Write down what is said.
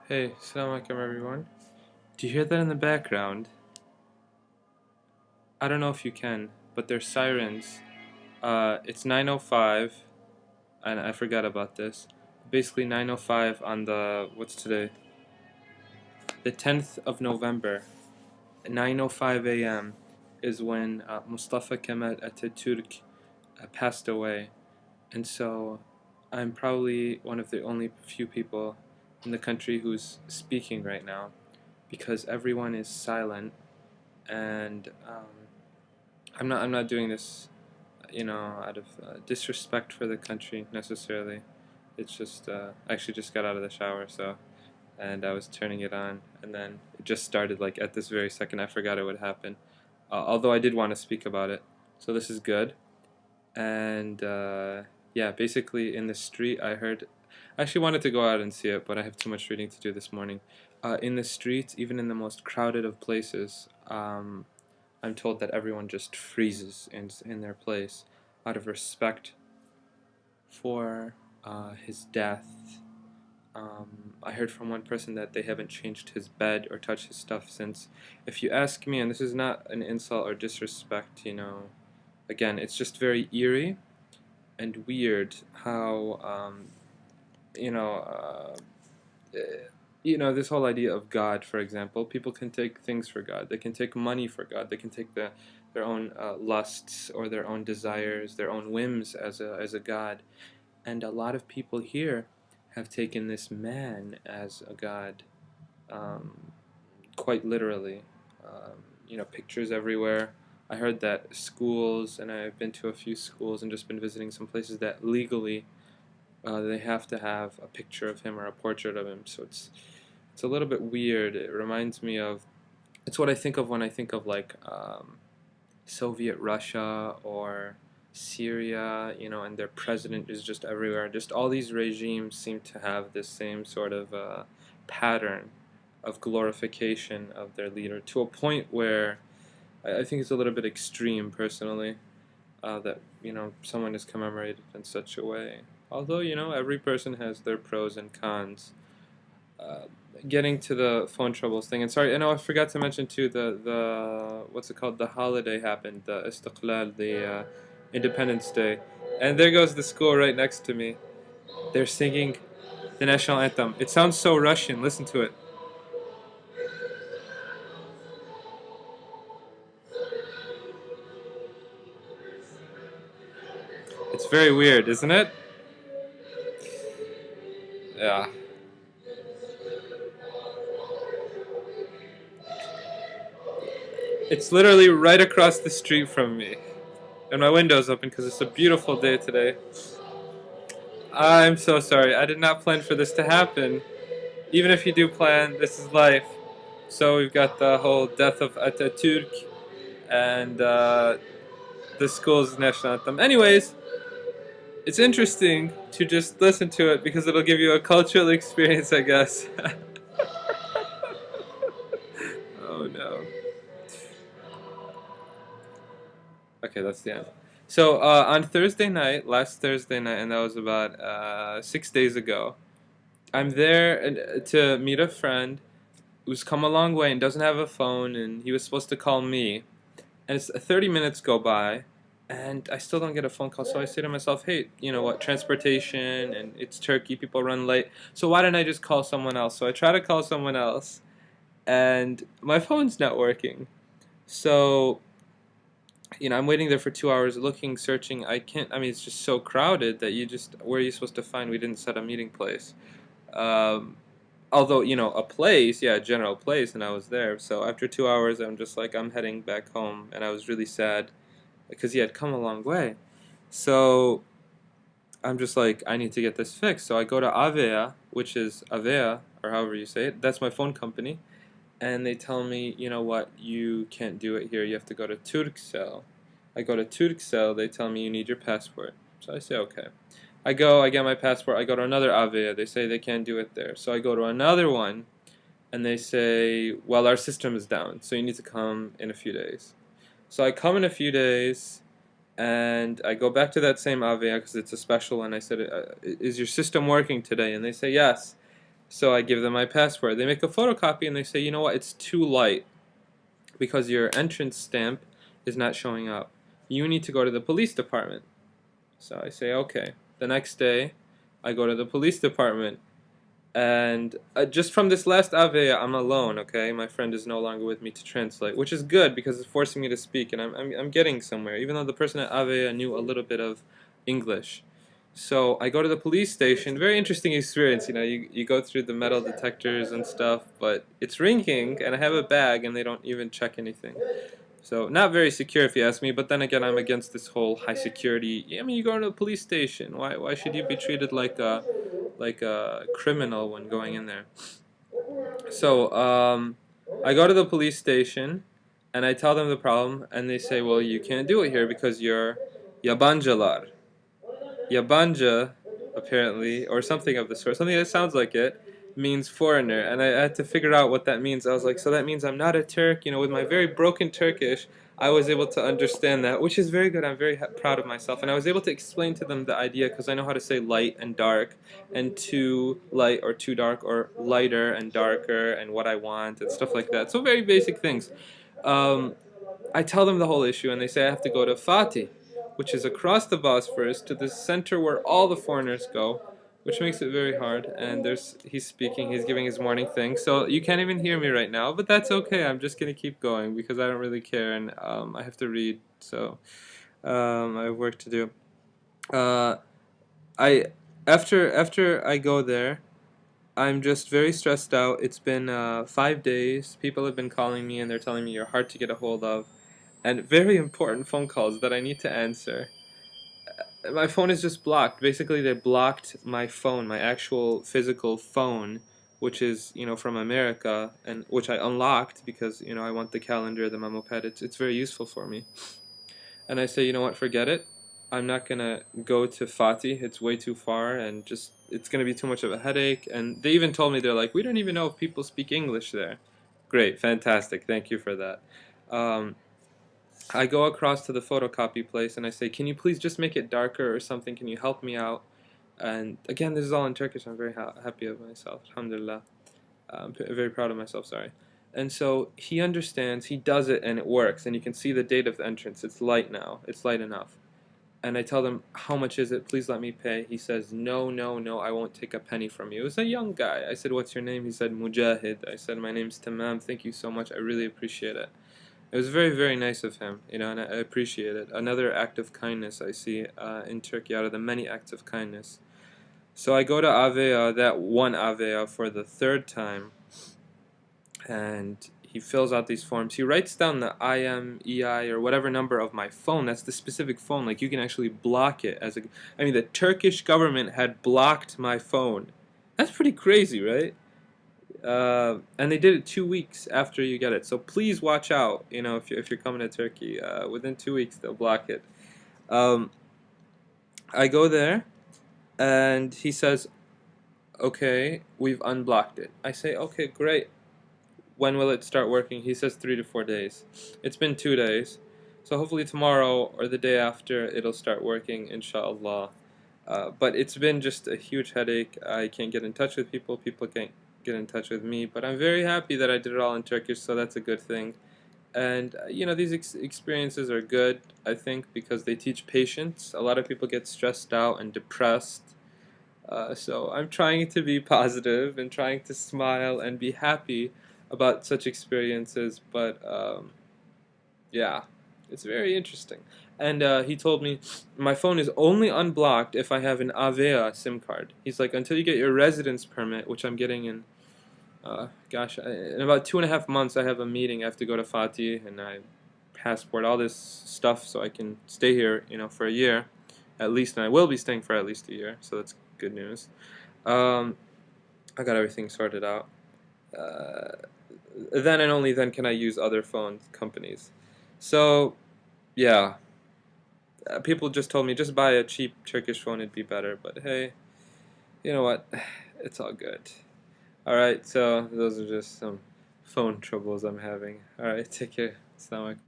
Hey, assalamu alaikum everyone. Do you hear that in the background? I don't know if you can, but there's sirens. It's 9:05, and I forgot about this. Basically 9:05 on what's today? The 10th of November. 9:05 a.m. is when Mustafa Kemal Atatürk passed away. And so I'm probably one of the only few people in the country who's speaking right now because everyone is silent and I'm not doing this, out of disrespect for the country necessarily. It's just I actually just got out of the shower, and I was turning it on, and then it just started like at this very second. I forgot it would happen, although I did want to speak about it. So this is good, and yeah, basically in the street I heard. I actually wanted to go out and see it, but I have too much reading to do this morning. In the streets, even in the most crowded of places, I'm told that everyone just freezes in their place out of respect for his death. I heard from one person that they haven't changed his bed or touched his stuff since. If you ask me, and this is not an insult or disrespect, again, it's just very eerie and weird how, you know, this whole idea of God, for example, people can take things for God. They can take money for God. They can take their own lusts or their own desires, their own whims as a God. And a lot of people here have taken this man as a God, um, quite literally. Pictures everywhere. I heard that schools, and I've been to a few schools and just been visiting some places that legally they have to have a picture of him or a portrait of him. So it's a little bit weird. It reminds me of it's what I think of when I think of like Soviet Russia or Syria, and their president is just everywhere. Just all these regimes seem to have this same sort of pattern of glorification of their leader to a point where I think it's a little bit extreme, personally, that someone is commemorated in such a way. Although every person has their pros and cons. Uh, Getting to the phone troubles thing, and sorry, I know I forgot to mention too the what's it called? The holiday happened, the Istiqlal, the Independence Day, and there goes the school right next to me. They're singing the national anthem. It sounds so Russian. Listen to it. It's very weird, isn't it? Yeah. It's literally right across the street from me, and my window's open because it's a beautiful day today. I'm so sorry. I did not plan for this to happen. Even if you do plan, this is life. So we've got the whole death of Atatürk and the school's national anthem. Anyways, it's interesting to just listen to it because it'll give you a cultural experience, I guess. Oh no. Okay, that's the end. So on Thursday night, last Thursday night, and that was about 6 days ago, I'm there to meet a friend who's come a long way and doesn't have a phone, and he was supposed to call me. And it's 30 minutes go by, and I still don't get a phone call. So I say to myself, hey, you know what? Transportation, and it's Turkey. People run late. So why don't I just call someone else? So I try to call someone else, and my phone's not working. So I'm waiting there for 2 hours, looking, searching. I can't. I mean, it's just so crowded that where are you supposed to find? We didn't set a meeting place. Um, Although a place, yeah, a general place, and I was there. So after 2 hours, I'm just like I'm heading back home, and I was really sad because he had come a long way. So I'm just like, I need to get this fixed. So I go to Avea, which is Avea, or however you say it. That's my phone company, and they tell me, you know what, you can't do it here. You have to go to Turkcell. I go to Turkcell. They tell me you need your passport. So I say okay. I go, I get my passport. I go to another Avea. They say they can't do it there. So I go to another one, and they say, well, our system is down, so you need to come in a few days. So I come in a few days, and I go back to that same Avea because it's a special one. I said, is your system working today? And they say yes. So I give them my passport. They make a photocopy and they say, you know what, it's too light because your entrance stamp is not showing up. You need to go to the police department. So I say, okay. The next day, I go to the police department. And just from this last Avea, I'm alone, okay? My friend is no longer with me to translate, which is good because it's forcing me to speak, and I'm getting somewhere, even though the person at Avea knew a little bit of English. So I go to the police station. Very interesting experience, you know. You go through the metal detectors and stuff, but it's ringing, and I have a bag, and they don't even check anything. So not very secure if you ask me, but then again, I'm against this whole high security. I mean, you go to a police station. Why should you be treated like a criminal when going in there? So I go to the police station and I tell them the problem, and they say, well, you can't do it here because you're yabanjalar. Yabanja, apparently, or something of the sort, something that sounds like it, means foreigner. And I had to figure out what that means. I was like, so that means I'm not a Turk. You know, with my very broken Turkish, I was able to understand that, which is very good. I'm very proud of myself. And I was able to explain to them the idea because I know how to say light and dark, and too light or too dark, or lighter and darker, and what I want, and stuff like that. So very basic things. Um, I tell them the whole issue, and they say I have to go to Fatih, which is across the Bosphorus to the center where all the foreigners go, which makes it very hard. And he's speaking, he's giving his morning thing, so you can't even hear me right now, but that's okay. I'm just gonna keep going because I don't really care, and I have to read, so I have work to do. Uh, I after I go there, I'm just very stressed out. It's been 5 days. People have been calling me and they're telling me you're hard to get a hold of, and very important phone calls that I need to answer. My phone is just blocked. Basically, they blocked my phone, my actual physical phone, which is, you know, from America, and which I unlocked because, you know, I want the calendar, the memo pad. It's very useful for me. And I say, you know what, forget it. I'm not gonna go to Fatih. It's way too far, and just it's gonna be too much of a headache. And they even told me, they're like, we don't even know if people speak English there. Great, fantastic, thank you for that. Um, I go across to the photocopy place and I say, can you please just make it darker or something? Can you help me out? And again, this is all in Turkish. I'm very happy of myself. Alhamdulillah. I'm very proud of myself, sorry. And so he understands, he does it, and it works. And you can see the date of the entrance. It's light now. It's light enough. And I tell them, how much is it? Please let me pay. He says, no, no, no, I won't take a penny from you. It was a young guy. I said, what's your name? He said, Mujahid. I said, my name's Tamam. Thank you so much. I really appreciate it. It was very, very nice of him, you know, and I appreciate it. Another act of kindness I see in Turkey out of the many acts of kindness. So I go to Avea, that one Avea, for the third time, and he fills out these forms. He writes down the IMEI or whatever number of my phone. That's the specific phone. Like, you can actually block it as a. I mean, the Turkish government had blocked my phone. That's pretty crazy, right? And they did it 2 weeks after you get it. So please watch out. You know, if you're coming to Turkey, within 2 weeks they'll block it. Um, I go there, and he says, "Okay, we've unblocked it." I say, "Okay, great. When will it start working?" He says 3 to 4 days. It's been 2 days, so hopefully tomorrow or the day after it'll start working, inshallah. But it's been just a huge headache. I can't get in touch with people. People can't get in touch with me. But I'm very happy that I did it all in Turkish, so that's a good thing. And you know, these experiences are good, I think, because they teach patience. A lot of people get stressed out and depressed. So I'm trying to be positive and trying to smile and be happy about such experiences. But yeah, it's very interesting. And he told me my phone is only unblocked if I have an Avea SIM card. He's like, until you get your residence permit, which I'm getting in, in about 2.5 months, I have a meeting. I have to go to Fatih, and I passport, all this stuff, so I can stay here, you know, for a year, at least. And I will be staying for at least a year, so that's good news. I got everything sorted out. Then and only then can I use other phone companies. So, yeah. People just told me just buy a cheap Turkish phone, it'd be better. But hey, you know what? It's all good. Alright, so those are just some phone troubles I'm having. Alright, take care. Assalamu alaikum.